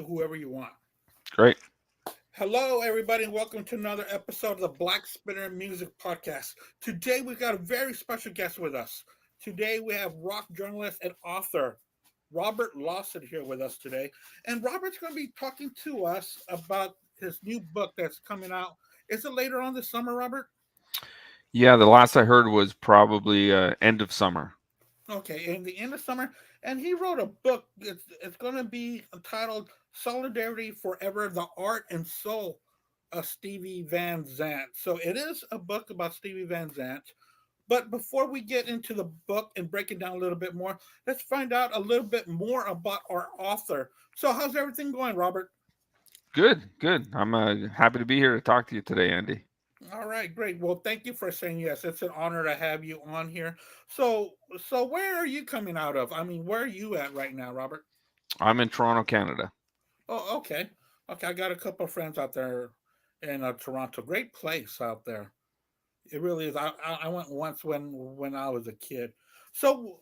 whoever you want. Great. Hello, everybody, and welcome to another episode of the Black Spinner Music Podcast. Today, we've got a very special guest with us. Today, we have rock journalist and author Robert Lawson here with us today. And Robert's going to be talking to us about his new book that's coming out. Is it later on this summer, Robert? Yeah, the last I heard was probably end of summer. Okay, in the end of summer, and he wrote a book. It's going to be entitled "Solidarity Forever: The Art and Soul of Stevie Van Zandt." So it is a book about Stevie Van Zandt. But before we get into the book and break it down a little bit more, let's find out a little bit more about our author. So, how's everything going, Robert? Good, good. I'm happy to be here to talk to you today, Andy. All right, great. Well, thank you for saying yes. It's an honor to have you on here. So where are you coming out of? I mean, where are you at right now, Robert? I'm in Toronto, Canada. Oh, okay. Okay, I got a couple of friends out there in Toronto. Great place out there. It really is. I went once when I was a kid. So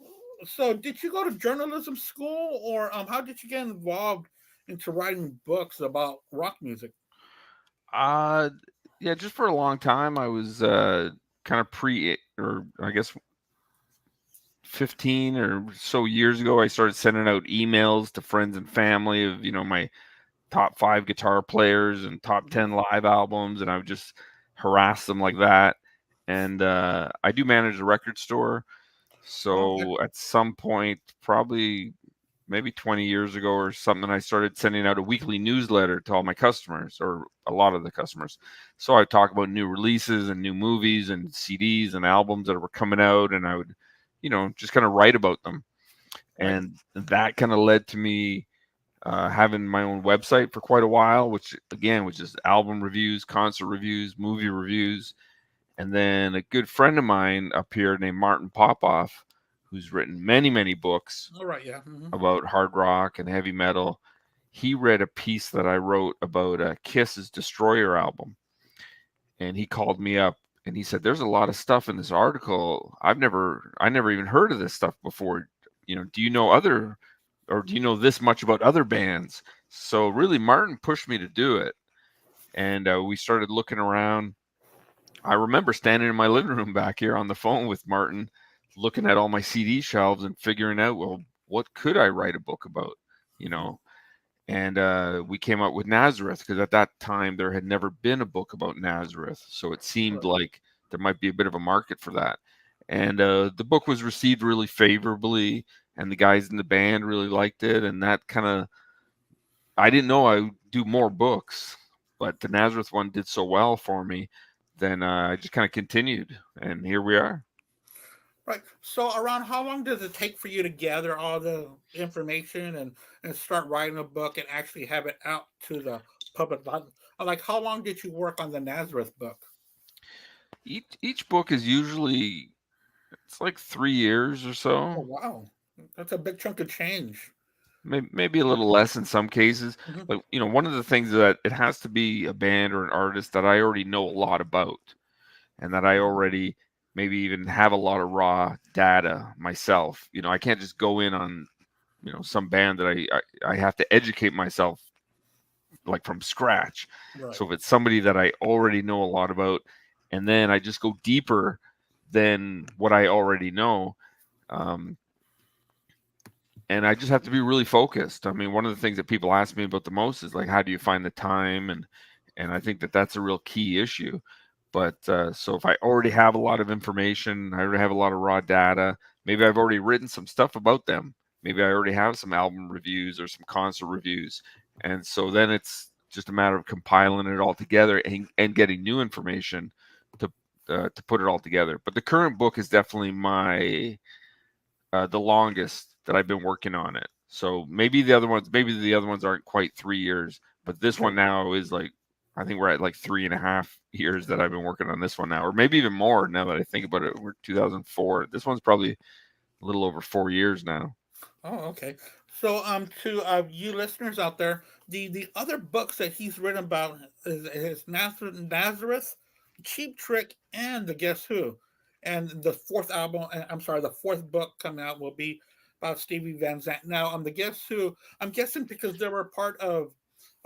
so did you go to journalism school, or how did you get involved into writing books about rock music? Uh, yeah, just for a long time, I was kind of or I guess 15 or so years ago, I started sending out emails to friends and family of, my top five guitar players and top Mhm. 10 live albums, and I would just harass them like that. And I do manage a record store. Okay. So at some point, probably maybe 20 years ago or something, I started sending out a weekly newsletter to all my customers or a lot of the customers. So I talk about new releases and new movies and CDs and albums that were coming out, and I would, just kind of write about them. Right. And that kind of led to me having my own website for quite a while, which is album reviews, concert reviews, movie reviews. And then a good friend of mine up here named Martin Popoff, who's written many, many books All right. Yeah. Hmm. about hard rock and heavy metal. He read a piece that I wrote about Kiss's Destroyer album, and he called me up and he said, "There's a lot of stuff in this article. I never even heard of this stuff before. Do you know other, or do you know this much about other bands?" So really, Martin pushed me to do it, and we started looking around. I remember standing in my living room back here on the phone with Martin, looking at all my CD shelves and figuring out, well, what could I write a book about? You know, and we came up with Nazareth because at that time there had never been a book about Nazareth, so it seemed Right. like there might be a bit of a market for that. And the book was received really favorably, and the guys in the band really liked it, and that kind of I didn't know I would do more books, but the Nazareth one did so well for me. Then I just kind of continued, and here we are. Right. So around how long does it take for you to gather all the information and start writing a book and actually have it out to the public? Like how long did you work on the Nazareth book? Each book is usually it's like 3 years or Oh so. wow, that's a big chunk of change. Maybe a little less in some cases, Hmm. but one of the things that it has to be a band or an artist that I already know a lot about, and that I already maybe even have a lot of raw data myself. I can't just go in on some band that I have to educate myself like from scratch. Right. So if it's somebody that I already know a lot about, and then I just go deeper than what I already know. Um, and I just have to be really focused. I mean, one of the things that people ask me about the most is like, how do you find the time? And I think that that's a real key issue. But so if I already have a lot of information, I already have a lot of raw data. Maybe I've already written some stuff about them. Maybe I already have some album reviews or some concert reviews, and so then it's just a matter of compiling it all together and getting new information to to put it all together. But the current book is definitely the longest that I've been working on it. So maybe the other ones aren't quite 3 years, but this one Okay. now is like, I think we're at like 3.5 years that I've been working on this one now, or maybe even more now that I think about it. We're 2004. This one's probably a little over 4 years now. Oh, okay. So, to you listeners out there, the other books that he's written about is Nazareth, Cheap Trick, and the Guess Who, and the fourth album. I'm sorry, the fourth book coming out will be about Stevie Van Zandt. Now, the Guess Who, I'm guessing because they were part of,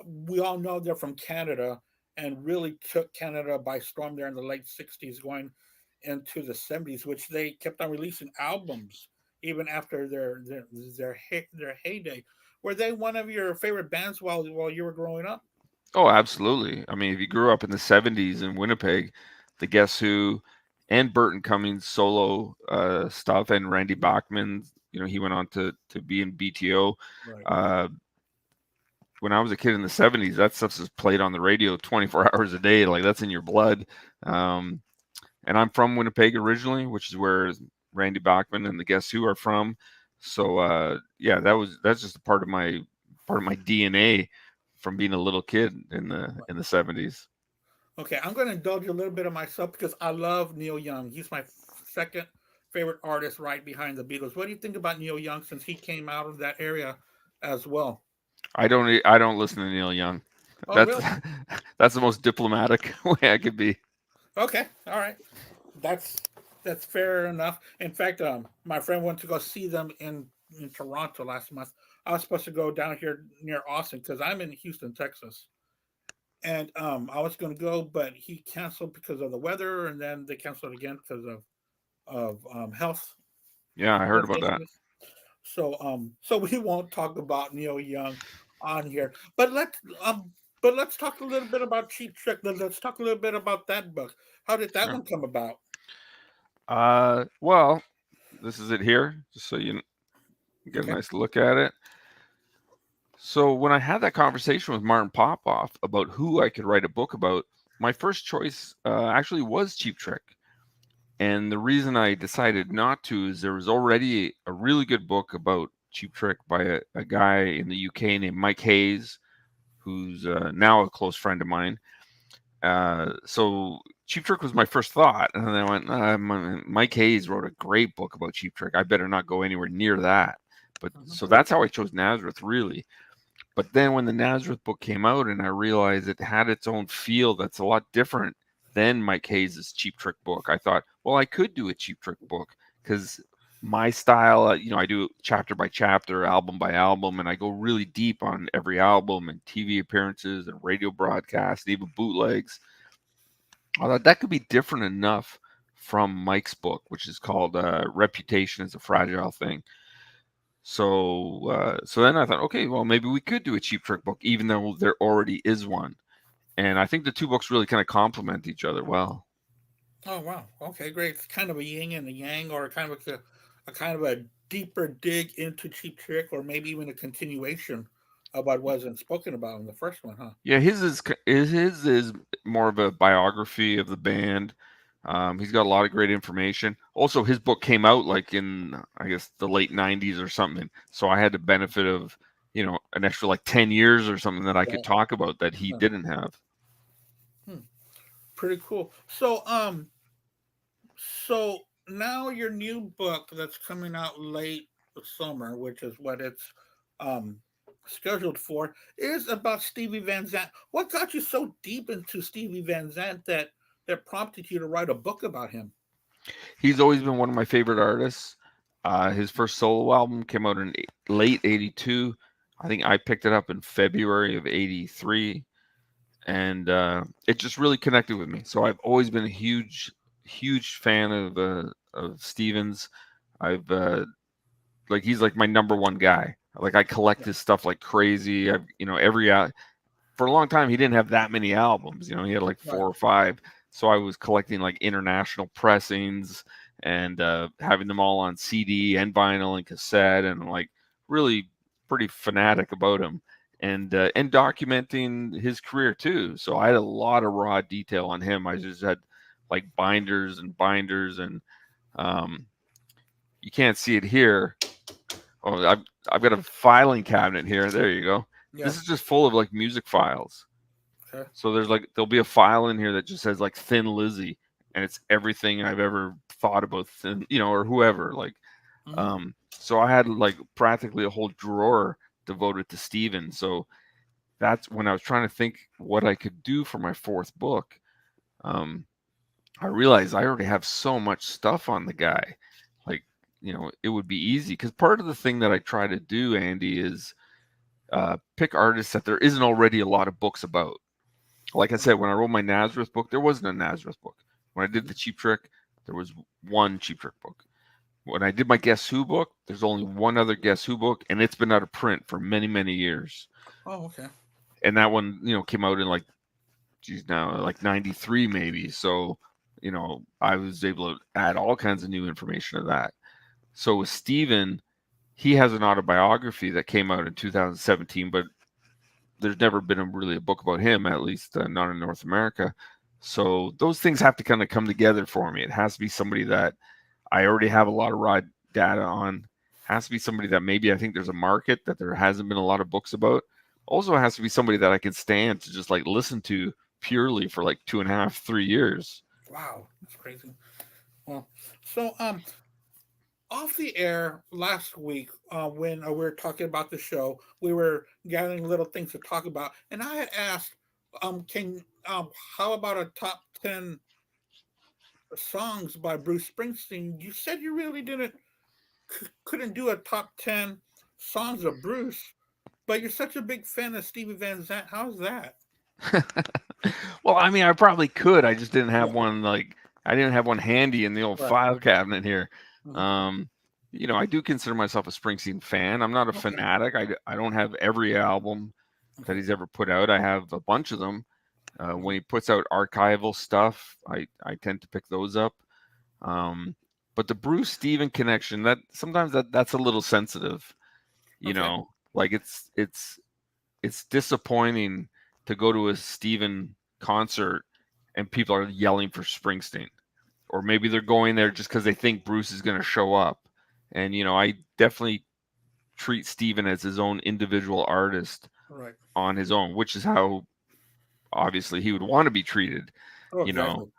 we all know they're from Canada and really took Canada by storm there in the late 60s, going into the 70s, which they kept on releasing albums even after their heyday. Were they one of your favorite bands while you were growing up? Oh, absolutely. I mean, if you grew up in the 70s in Winnipeg, the Guess Who and Burton Cummings solo stuff and Randy Bachman, he went on to be in BTO. Right. Uh, when I was a kid in the 70s, that stuff was played on the radio 24 hours a day. Like that's in your blood. Um, and I'm from Winnipeg originally, which is where Randy Bachman and the Guess Who are from. So yeah, that's just a part of my DNA from being a little kid in the 70s. Okay, I'm going to indulge a little bit of myself because I love Neil Young. He's my second favorite artist right behind the Beatles. What do you think about Neil Young since he came out of that area as well? I don't listen to Neil Young. Oh, That's really? that's the most diplomatic way I could be. Okay, all right. That's that's fair enough. In fact, my friend went to go see them in Toronto last month. I was supposed to go down here near Austin because I'm in Houston, Texas, and I was going to go, but he canceled because of the weather, and then they canceled again because of Yeah, I heard health about that. issues. So we won't talk about Neil Young on here, but let's talk a little bit about Cheap Trick. Let's talk a little bit about that book. How did that Sure. one come about? Well, this is it here, just so you get a Okay. nice look at it. So when I had that conversation with Martin Popoff about who I could write a book about, my first choice actually was Cheap Trick. And the reason I decided not to is there was already a really good book about Cheap Trick by a guy in the UK named Mike Hayes, who's now a close friend of mine. So Cheap Trick was my first thought, and then I went, Mike Hayes wrote a great book about Cheap Trick. I better not go anywhere near that. But Mhm. so that's how I chose Nazareth, really. But then when the Nazareth book came out, and I realized it had its own feel that's a lot different than Mike Hayes' Cheap Trick book, I thought, well, I could do a Cheap Trick book because my style, I do chapter by chapter, album by album, and I go really deep on every album and TV appearances and radio broadcasts, and even bootlegs. I thought that could be different enough from Mike's book, which is called "Reputation is a Fragile Thing." So then I thought, okay, well, maybe we could do a Cheap Trick book, even though there already is one. And I think the two books really kind of complement each other well. Oh wow. Okay, great. It's kind of a yin and a yang, or kind of a kind of a deeper dig into Cheap Trick, or maybe even a continuation of what wasn't spoken about in the first one, huh? Yeah, his is more of a biography of the band. He's got a lot of great information. Also, his book came out like in I guess the late '90s or something, so I had the benefit of an extra like 10 years or something that I could Yeah. talk about that he Huh. didn't have. Hmm. Pretty cool. So now your new book that's coming out late summer, which is what it's um scheduled for, is about Stevie Van Zandt. What got you so deep into Stevie Van Zandt that prompted you to write a book about him? He's always been one of my favorite artists. His first solo album came out in late '82. I think I picked it up in February of '83, and it just really connected with me. So I've always been a huge fan of Stevens. I've like he's like my number one guy. Like I collect Yeah. his stuff like crazy. I've every for a long time he didn't have that many albums. He had like Right. four or five. So I was collecting like international pressings and having them all on CD and vinyl and cassette, and like really pretty fanatic about him, and documenting his career too. So I had a lot of raw detail on him. I just had like binders and binders, and um, you can't see it here. Oh, I've got a filing cabinet here. There you go. Yeah. This is just full of like music files. Okay. So there'll be a file in here that just says like Thin Lizzy, and it's everything I've ever thought about Thin, or whoever. Like, Hmm. so I had like practically a whole drawer devoted to Steven. So that's when I was trying to think what I could do for my fourth book. Um, I realized I already have so much stuff on the guy. Like it would be easy, because part of the thing that I try to do, Andy, is pick artists that there isn't already a lot of books about. Like I said, when I wrote my Nazareth book, there wasn't a Nazareth book. When I did the Cheap Trick, there was one Cheap Trick book. When I did my Guess Who book, there's only one other Guess Who book, and it's been out of print for many, many years. Oh, okay. And that one, came out in like, geez, now like 93 maybe. So, I was able to add all kinds of new information to that. So with Stephen, he has an autobiography that came out in 2017, but there's never been really a book about him, at least not in North America. So those things have to kind of come together for me. It has to be somebody that I already have a lot of raw data on. Has to be somebody that maybe I think there's a market that there hasn't been a lot of books about. Also has to be somebody that I can stand to just like listen to purely for like 2.5, 3 years. Wow, that's crazy. Well, so off the air last week, when we were talking about the show, we were gathering little things to talk about, and I had asked, can how about a top 10 songs by Bruce Springsteen? You said you really didn't couldn't do a top 10 songs of Bruce, but you're such a big fan of Stevie Van Zandt. How's that? Well, I mean, I probably could. I just didn't have Yeah, one I didn't have one handy in the old right. file cabinet here. Mhm. Um, I do consider myself a Springsteen fan. I'm not a Okay, fanatic. I don't have every album that okay, he's ever put out. I have a bunch of them. mhm, When he puts out archival stuff, I tend to pick those up. Um, but the Bruce Steven connection, that sometimes that's a little sensitive. okay, Like it's disappointing to go to a Steven concert and people are yelling for Springsteen, or maybe they're going there just because they think Bruce is going to show up. And I definitely treat Steven as his own individual artist right. on his own, which is how obviously he would want to be treated. Oh, You know, exactly.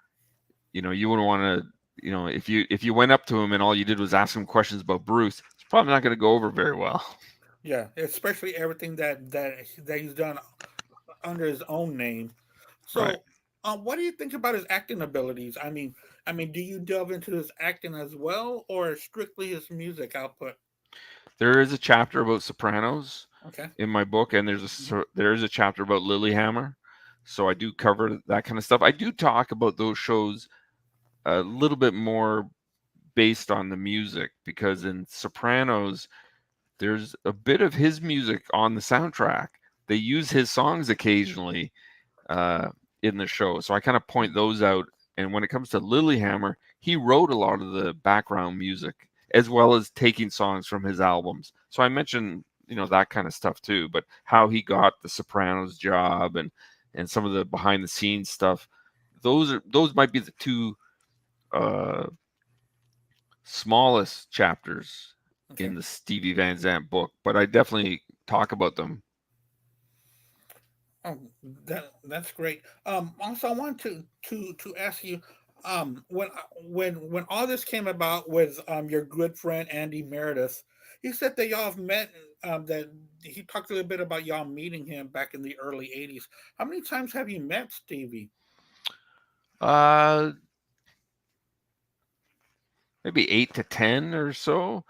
you wouldn't want to. If you went up to him and all you did was ask him questions about Bruce, it's probably not going to go over very well. Yeah, especially everything that he's done under his own name. Right. So, what do you think about his acting abilities? Do you delve into his acting as well, or strictly his music output? There is a chapter about Sopranos Okay. in my book, and Mhm. there is a chapter about Lilyhammer. So I do cover that kind of stuff. I do talk about those shows a little bit more based on the music, because in Sopranos there's a bit of his music on the soundtrack. They use his songs occasionally uh, in the show, so I kind of point those out. And when it comes to Lilyhammer, he wrote a lot of the background music as well as taking songs from his albums. So I mentioned that kind of stuff too, but how he got the Sopranos job and some of the behind the scenes stuff. Those might be the two uh, smallest chapters Okay. in the Stevie Van Zandt book, but I definitely talk about them. Oh, that's great. Also, I want to ask you, when all this came about with your good friend Andy Meredith, he said that y'all have met. That he talked a little bit about y'all meeting him back in the early '80s. How many times have you met Stevie? Uh, Maybe 8 to 10 or so.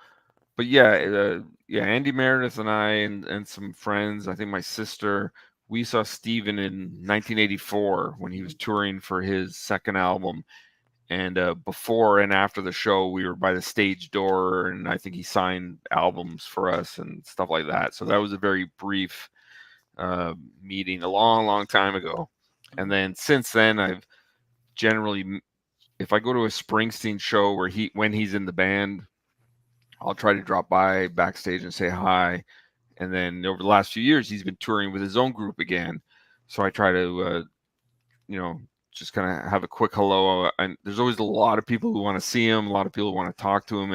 But yeah, Andy Meredith and I and some friends. I think my sister. We saw Steven in 1984 when he was Mhm. touring for his second album. And before and after the show, we were by the stage door, and I think he signed albums for us and stuff like that. So that was a very brief uh, meeting a long, long time ago. And Mhm. then since then, I've generally, if I go to a Springsteen show when he's in the band, I'll try to drop by backstage and say hi. And then over the last few years, he's been touring with his own group again. So I try to, you know, just kind of have a quick hello. And there's always a lot of people who want to see him, a lot of people who want to talk to him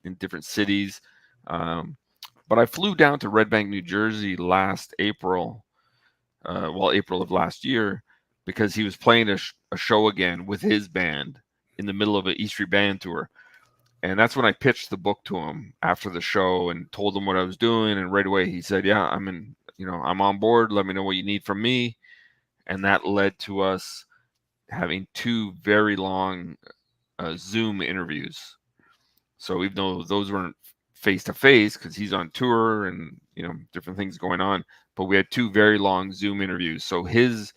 in different cities. Um, but I flew down to Red Bank, New Jersey last April, April of last year, because he was playing a show again with his band in the middle of an E Street Band tour. And that's when I pitched the book to him after the show and told him what I was doing. And right away he said, "Yeah, I'm on board. Let me know what you need from me." And that led to us having two very long Zoom interviews. So even though those weren't face to face because he's on tour and different things going on, but we had two very long Zoom interviews. So his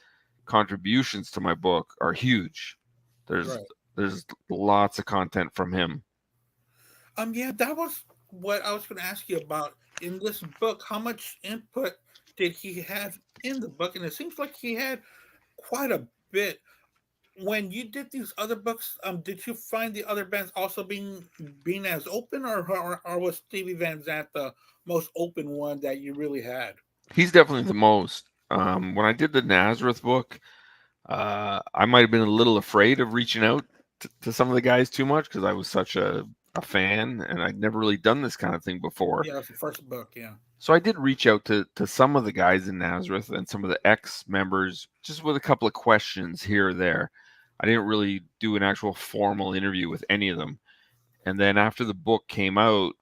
contributions to my book are huge. There's Right. there's lots of content from him. Yeah, that was what I was going to ask you about in this book. How much input did he have in the book? And it seems like he had quite a bit. When you did these other books, did you find the other bands also being as open, or was Stevie Van Zandt the most open one that you really had? He's definitely the most. When I did the Nazareth book, I might have been a little afraid of reaching out to some of the guys too much because I was such a fan and I'd never really done this kind of thing before. Yeah, that's the first book. Yeah. So I did reach out to some of the guys in Nazareth and some of the ex members just with a couple of questions here or there. I didn't really do an actual formal interview with any of them. And then after the book came out,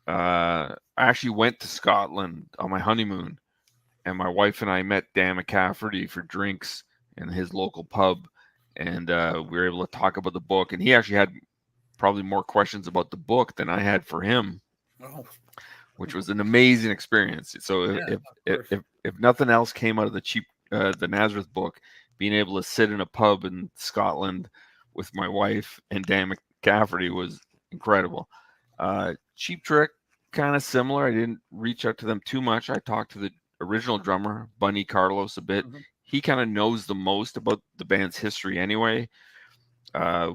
I actually went to Scotland on my honeymoon, and my wife and I met Dan McCafferty for drinks in his local pub, and we were able to talk about the book. And he actually had probably more questions about the book than I had for him, Oh, which was an amazing experience. So yeah, if of if course. if, if nothing else came out of the Nazareth book, being able to sit in a pub in Scotland with my wife and Dan McCafferty was incredible. Cheap Trick, kind of similar. I didn't reach out to them too much. I talked to the original drummer, Bunny Carlos, a bit. Hmm. He kind of knows the most about the band's history anyway. Uh,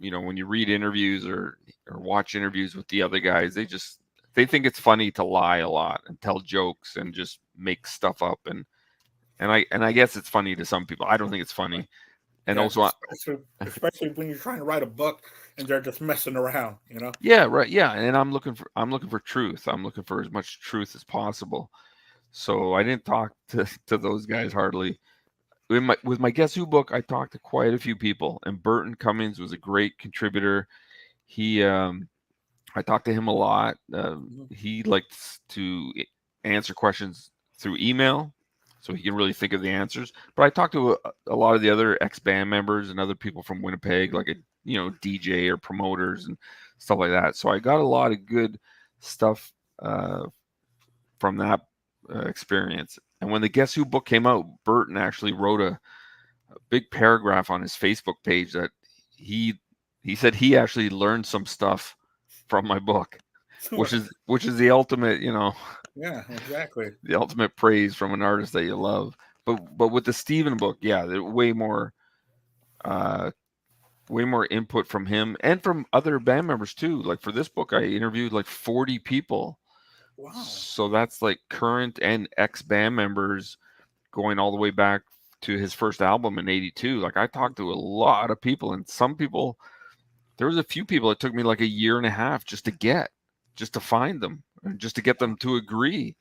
when you read interviews or watch interviews with the other guys, they think it's funny to lie a lot and tell jokes and just make stuff up, and I guess it's funny to some people. I don't think it's Right. funny. And Yeah, also especially when you're trying to write a book and they're just messing around. yeah, right, yeah, and I'm looking for truth. I'm looking for as much truth as possible. So I didn't talk to those guys hardly. With my Guess Who book, I talked to quite a few people, and Burton Cummings was a great contributor. He I talked to him a lot. Mhm. He likes to answer questions through email, so he can really think of the answers. But I talked to a lot of the other ex band members and other people from Winnipeg, like a DJ or promoters and stuff like that. So I got a lot of good stuff from that experience. And when the Guess Who book came out, Burton actually wrote a big paragraph on his Facebook page that he he said he actually learned some stuff from my book, which is Yeah, exactly. the ultimate praise from an artist that you love. But with the Steven book, yeah, there uh way more input from him and from other band members too. Like for this book, I interviewed like 40 people. Wow. So that's like current and ex band members going all the way back to his first album in 82. Like I talked to a lot of people, and some people, there was a few people it took me like a year and a half just to find them, and just to get them to agree.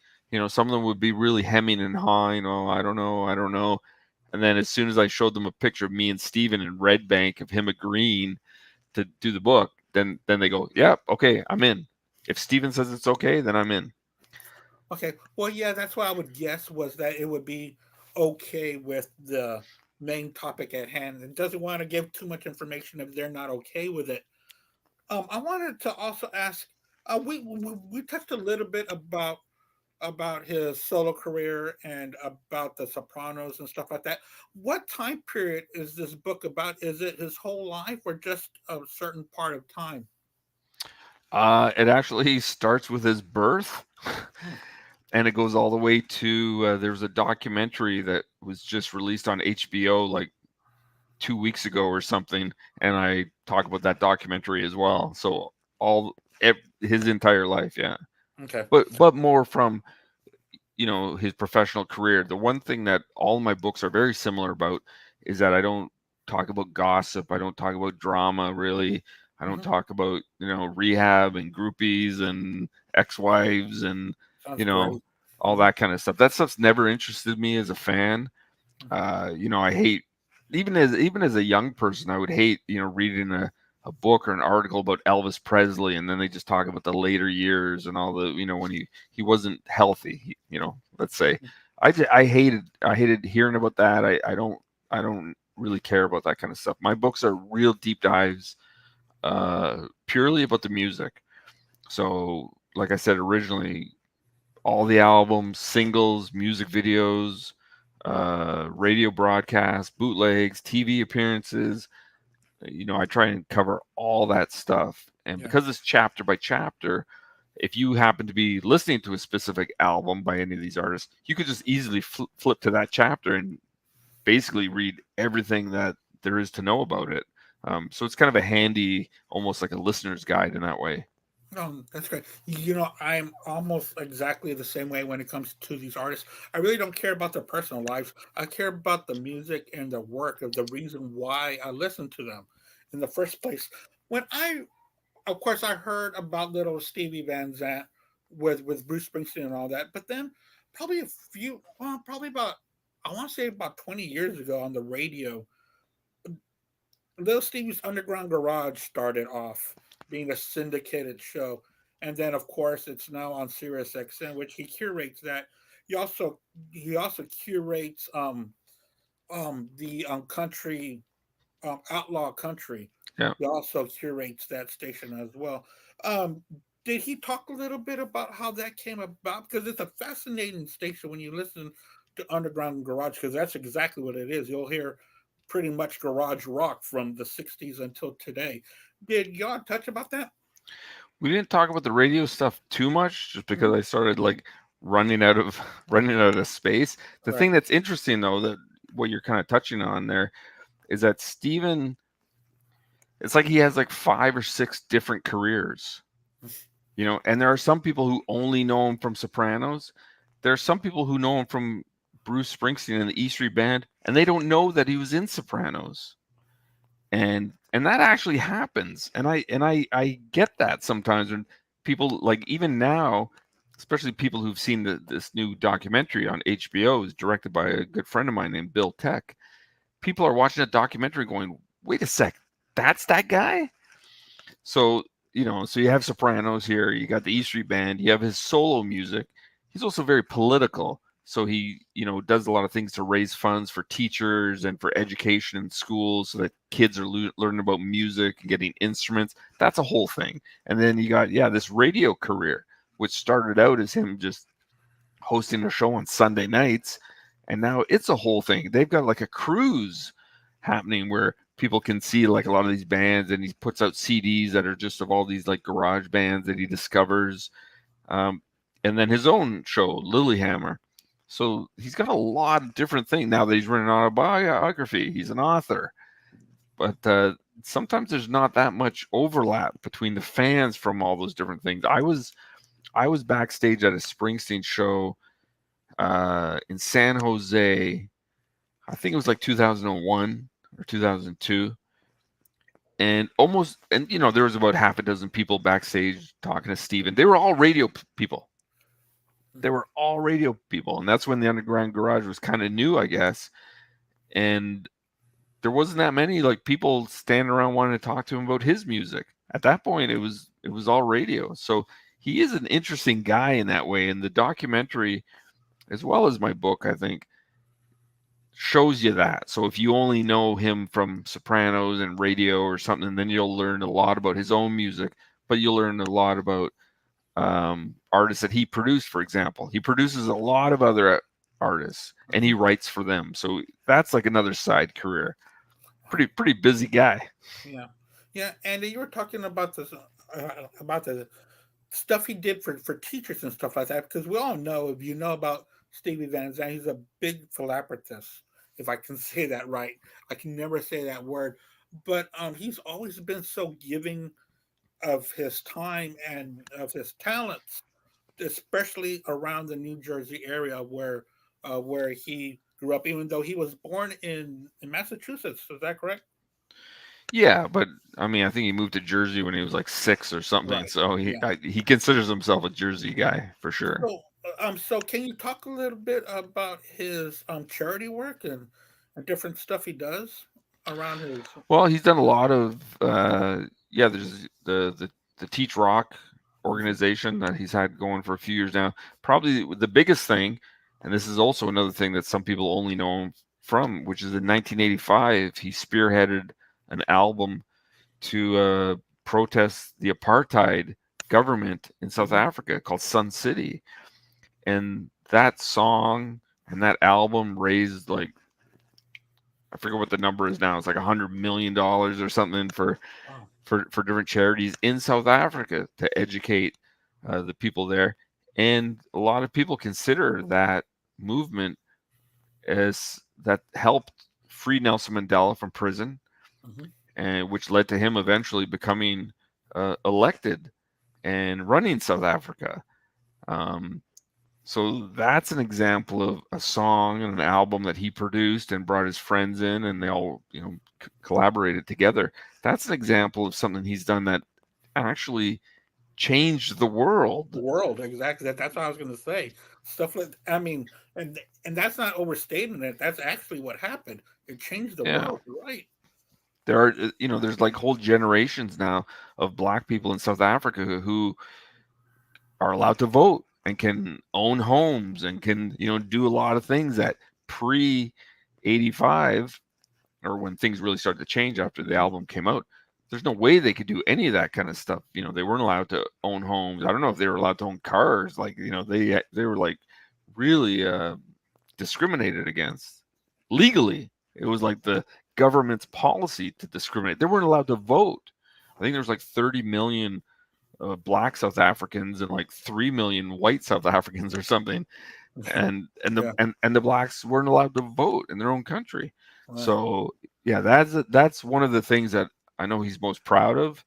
Some of them would be really hemming and hawing. Oh, I don't know. And then as soon as I showed them a picture of me and Steven in Red Bank of him agreeing to do the book, then they go, yeah, okay, I'm in. If Steven says it's okay, then I'm in. Okay. Well, yeah, that's what I would guess was that it would be okay with the main topic at hand and doesn't want to give too much information if they're not okay with it. I wanted to also ask. We touched a little bit about his solo career and about the Sopranos and stuff like that. What time period is this book about? Is it his whole life or just a certain part of time? It actually starts with his birth. Hmm. And it goes all the way to there's a documentary that was just released on HBO like 2 weeks ago or something, and I talk about that documentary as well. So his entire life, yeah. Okay. But more from his professional career. The one thing that all my books are very similar about is that I don't talk about gossip. I don't talk about drama really. I don't Hmm. talk about rehab and groupies and ex-wives and Sounds you know great. all Hmm. that kind of stuff. That stuff's never interested me as a fan. I hate even as a young person, I would hate reading a book or an article about Elvis Presley, and then they just talk about the later years and all the when he wasn't healthy. Let's say I hated hearing about that. I don't really care about that kind of stuff. My books are real deep dives purely about the music. So, like I said originally, all the albums, singles, music videos, radio broadcasts, bootlegs, TV appearances. I try and cover all that stuff. And Yeah. because it's chapter by chapter, if you happen to be listening to a specific album by any of these artists, you could just easily flip to that chapter and basically read everything that there is to know about it. So it's kind of a handy, almost like a listener's guide in that way. That's great. I'm almost exactly the same way when it comes to these artists. I really don't care about their personal lives. I care about the music and the work of the reason why I listen to them in the first place. When of course, I heard about little Stevie Van Zandt with Bruce Springsteen and all that, but then probably about, I want to say about 20 years ago on the radio, Little Stevie's Underground Garage started off being a syndicated show, and then of course it's now on Sirius XM, which he curates that. He also curates the country, outlaw country. Yeah. He also curates that station as well. Um, did he talk a little bit about how that came about? Because it's a fascinating station when you listen to Underground Garage, because that's exactly what it is. You'll hear pretty much garage rock from the 60s until today. Did y'all touch about that? We didn't talk about the radio stuff too much just because Mhm. I started like running out of running out of space. The Right. thing that's interesting though, that what you're kind of touching on there, is that Steven, it's like he has like 5 or 6 different careers. And there are some people who only know him from Sopranos. There are some people who know him from Bruce Springsteen and the E Street Band, and they don't know that he was in Sopranos. And that actually happens, and I get that sometimes when people, like, even now, especially people who've seen this new documentary on HBO, is directed by a good friend of mine named Bill Tech. People are watching that documentary going, wait a sec, that's that guy. So you have Sopranos here, you got the E Street Band, you have his solo music. He's also very political. So he, does a lot of things to raise funds for teachers and for education in schools so that kids are learning about music and getting instruments. That's a whole thing. And then you got, this radio career, which started out as him just hosting a show on Sunday nights. And now it's a whole thing. They've got like a cruise happening where people can see like a lot of these bands, and he puts out CDs that are just of all these like garage bands that he discovers. And then his own show, Lilyhammer. So he's got a lot of different things now that he's written an autobiography. He's an author, but sometimes there's not that much overlap between the fans from all those different things. I was backstage at a Springsteen show in San Jose. I think it was like 2001 or 2002. And there was about half a dozen people backstage talking to Steven. They were all radio people. They were all radio people. And that's when the Underground Garage was kind of new, I guess. And there wasn't that many like people standing around wanting to talk to him about his music. At that point, it was all radio. So he is an interesting guy in that way. And the documentary, as well as my book, I think, shows you that. So if you only know him from Sopranos and radio or something, then you'll learn a lot about his own music, but you'll learn a lot about artists that he produced. For example, he produces a lot of other artists and he writes for them. So that's like another side career. Pretty busy guy. Yeah, yeah. And you were talking about this, about the stuff he did for teachers and stuff like that. Because we all know, if you know about Stevie Van Zandt, he's a big philanthropist. If I can say that right, I can never say that word. But he's always been so giving of his time and of his talents, especially around the New Jersey area where he grew up. Even though he was born in Massachusetts, is that correct? Yeah, but I mean, I think he moved to Jersey when he was like 6 or something. Right. So Yeah. he considers himself a Jersey guy for sure. So can you talk a little bit about his charity work and different stuff he does around his? Well, he's done a lot of there's the Teach Rock organization that he's had going for a few years now. Probably the biggest thing, and this is also another thing that some people only know him from, which is in 1985 he spearheaded an album to protest the apartheid government in South Africa called Sun City. And that song and that album raised like, I forget what the number is now. It's like $100 million or something Wow. for different charities in South Africa to educate the people there. And a lot of people consider that movement as that helped free Nelson Mandela from prison, Hmm. and which led to him eventually becoming elected and running South Africa. Um, so that's an example of a song and an album that he produced and brought his friends in, and they all, collaborated together. That's an example of something he's done that actually changed the world. World, exactly. That's what I was going to say. Stuff like, I mean, and that's not overstating it. That's actually what happened. It changed the Yeah, world, right? there are, there's like whole generations now of black people in South Africa who are allowed to vote and can own homes and can, do a lot of things that pre 85, or when things really started to change after the album came out, there's no way they could do any of that kind of stuff. They weren't allowed to own homes. I don't know if they were allowed to own cars. Like, they were like really discriminated against legally. It was like the government's policy to discriminate. They weren't allowed to vote. I think there was like 30 million black South Africans and like 3 million white South Africans or something, Yeah, and the blacks weren't allowed to vote in their own country. right. So yeah, that's one of the things that I know he's most proud of,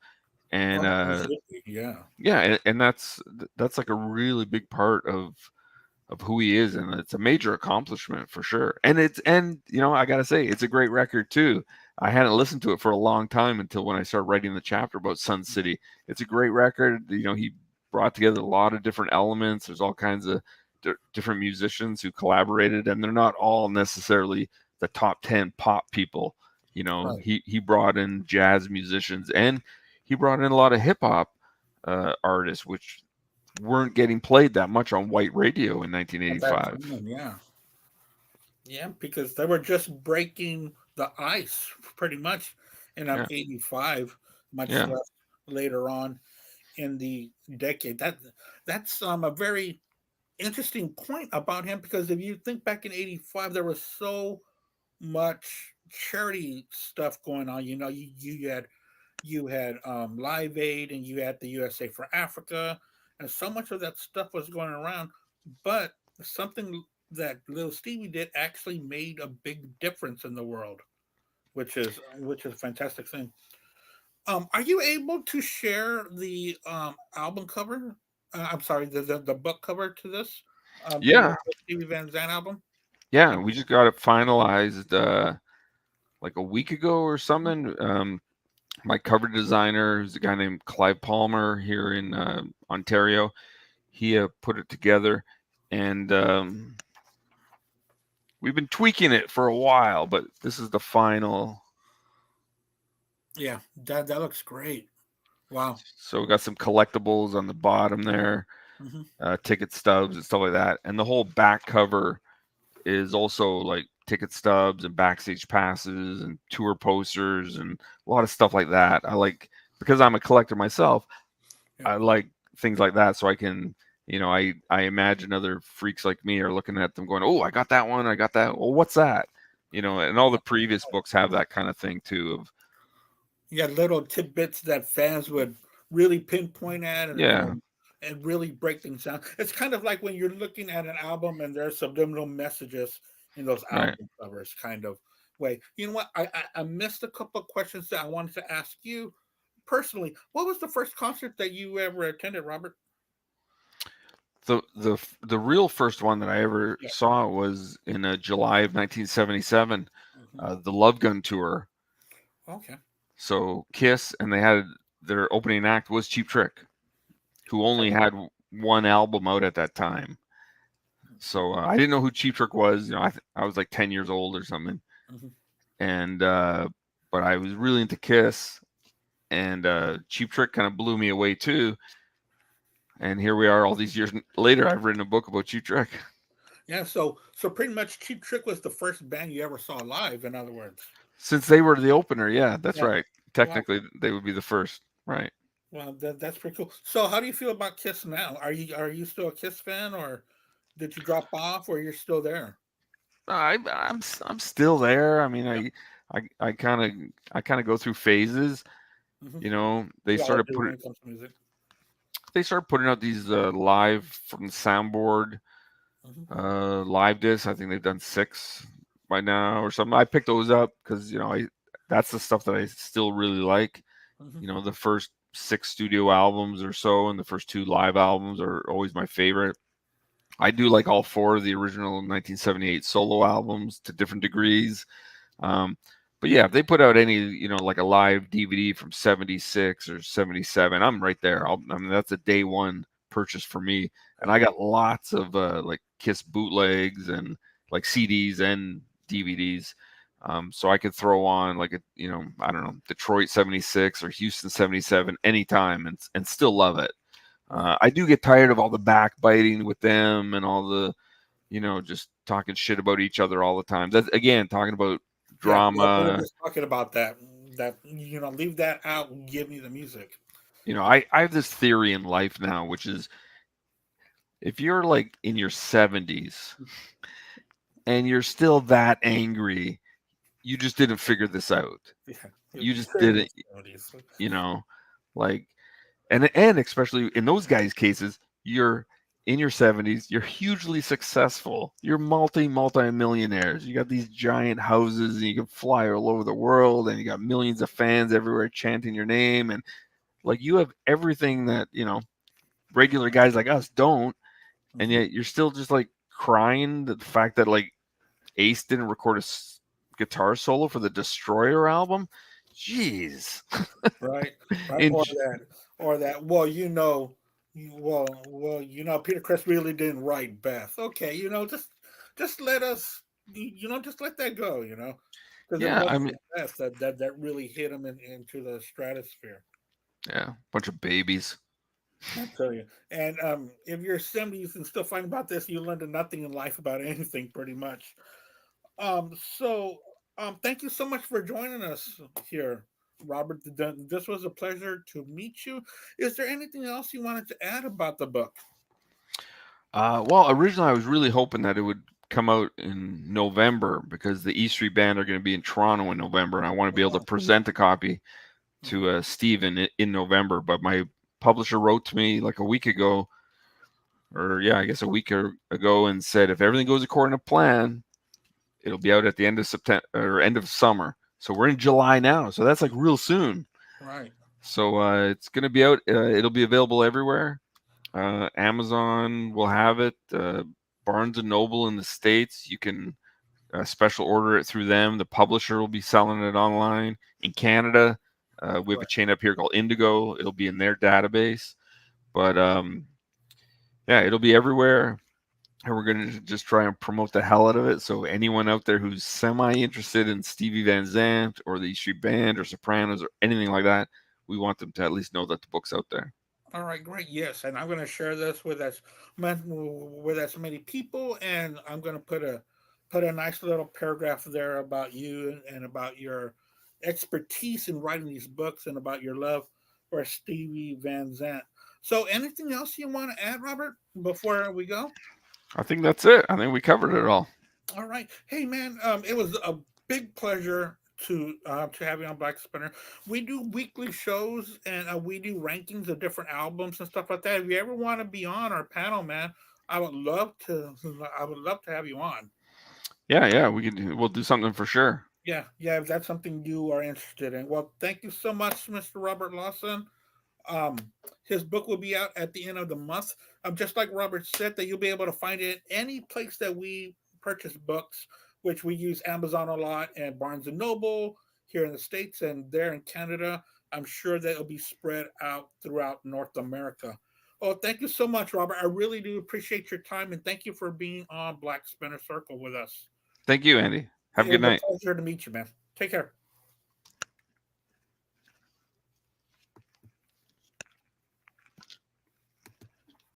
and Oh, it should be. Yeah, yeah, and that's like a really big part of who he is, and it's a major accomplishment for sure. And I gotta say, it's a great record too. I hadn't listened to it for a long time until when I started writing the chapter about Sun City. It's a great record. He brought together a lot of different elements. There's all kinds of different musicians who collaborated, and they're not all necessarily the top 10 pop people. right. He brought in jazz musicians, and he brought in a lot of hip hop artists, which weren't getting played that much on white radio in At that 1985. time, yeah, yeah, because they were just breaking the ice pretty much in Yeah, '85, much yeah, less later on in the decade. That's a very interesting point about him, because if you think back in '85, there was so much charity stuff going on. You had Live Aid, and you had the USA for Africa, and so much of that stuff was going around. But something that little Stevie did actually made a big difference in the world, which is a fantastic thing. Are you able to share the album cover? I'm sorry, the book cover to this, to yeah, the Stevie Van Zandt album? yeah. And We just got it finalized like a week ago or Mhm. something. My cover designer, who's a guy named Clive Palmer here in Ontario, he put it together, and we've been tweaking it for a while, but this is the final. Yeah, that looks great. Wow. So we got some collectibles on the bottom there, Hmm. ticket stubs and stuff like that, and the whole back cover is also like ticket stubs and backstage passes and tour posters and a lot of stuff like that. I like, because I'm a collector myself, Yeah. I like things like that, so I can, I imagine other freaks like me are looking at them going, "Oh, I got that one. I got that. Well, what's that?" And all the previous books have that kind of thing too of, You got little tidbits that fans would really pinpoint at, and yeah, really break things down. It's kind of like when you're looking at an album and there's subliminal messages in those right. album covers, kind of way. You know what? I missed a couple of questions that I wanted to ask you personally. What was the first concert that you ever attended, Robert? The real first one that I ever Yeah. saw was in July of 1977, Hmm. the Love Gun tour. Okay. So Kiss, and they had their opening act was Cheap Trick, who Okay. only had one album out at that time. So I didn't know who Cheap Trick was. I was like 10 years old or something, Hmm. and but I was really into Kiss, and Cheap Trick kind of blew me away too. And here we are, all these years later. I've written a book about Cheap Trick. Yeah. So pretty much, Cheap Trick was the first band you ever saw live. In other words. Since they were the opener, yeah, that's Yeah. right. Well, Technically, they would be the first. Right. Well, that's pretty cool. So, how do you feel about Kiss now? Are you still a Kiss fan, or did you drop off, or you're still there? I'm still there. I mean, Yeah. I kind of go through phases. Hmm. You know, We all do when it comes to music. they started putting out these live from the soundboard Hmm. live discs. I think they've done 6 by now or something. I picked those up because I that's the stuff that I still really like. Hmm. The first 6 studio albums or so, and the first 2 live albums are always my favorite. I do like all 4 of the original 1978 solo albums to different degrees. Um, but yeah, if they put out any, like a live DVD from '76 or '77, I'm right there. I mean, that's a day one purchase for me. And I got lots of like Kiss bootlegs and like CDs and DVDs. So I could throw on like I don't know, Detroit '76 or Houston '77 anytime and still love it. Right. I do get tired of all the backbiting with them and all the just talking shit about each other all the time. That's again talking about Yeah, we were drama. just talking about that. That leave that out and give me the music. I have this theory in life now, which is if you're like in your 70s and you're still that angry, you just didn't figure this out. Yeah, You just very didn't, much melodies. you know, like and especially in those guys' cases, you're in your 70s, you're hugely successful, you're multi millionaires, you got these giant houses and you can fly all over the world and you got millions of fans everywhere chanting your name, and like you have everything that regular guys like us don't, and Hmm. yet you're still just like crying the fact that like Ace didn't record a guitar solo for the Destroyer album. Jeez. Right, right, and or that. Well, Peter Chris really didn't write Beth. Okay, just let us, just let that go. Because it yeah, I wasn't mean, Beth that really hit him into the stratosphere. yeah, bunch of babies. I tell you. And if you're 70s and still fighting about this, you learned nothing in life about anything, pretty much. So, thank you so much for joining us here, Robert. This was a pleasure to meet you. Is there anything else you wanted to add about the book? Well, originally I was really hoping that it would come out in November because the E Street Band are going to be in Toronto in November, and I want to be able to present a copy Mhm. to Stephen in November. But my publisher wrote to me like a week ago, or yeah, I guess a week ago, and said if everything goes according to plan, it'll be out at the end of September or end of summer. So we're in July now, so that's like real soon. Right. So it's going to be out. It'll be available everywhere. Amazon will have it. Barnes and Noble in the States, you can special order it through them. The publisher will be selling it online. In Canada, we have a Right. chain up here called Indigo. It'll be in their database. But yeah, it'll be everywhere. And we're going to just try and promote the hell out of it. So anyone out there who's semi interested in Stevie Van Zandt or the E Street Band or Sopranos or anything like that, we want them to at least know that the book's out there. All right, great. Yes, and I'm going to share this with as many people, and I'm going to put a nice little paragraph there about you and about your expertise in writing these books and about your love for Stevie Van Zandt. So, anything else you want to add, Robert, before we go? I think that's it. I think we covered it all. All right. Hey, man, it was a big pleasure to have you on Black Spinner. We do weekly shows and we do rankings of different albums and stuff like that. If you ever want to be on our panel, man, I would love to. I would love to have you on. Yeah, yeah, we'll do something for sure. Yeah, yeah, if that's something you are interested in. Well, thank you so much, Mr. Robert Lawson. Um, his book will be out at the end of the month. Just like Robert said, that you'll be able to find it any place that we purchase books, which we use Amazon a lot and Barnes and Noble here in the States and there in Canada. I'm sure that it'll be spread out throughout North America. Oh, thank you so much, Robert. I really do appreciate your time and thank you for being on Black Spinner Circle with us. Thank you, Andy. Have a It good was a night. pleasure to meet you, man. Take care.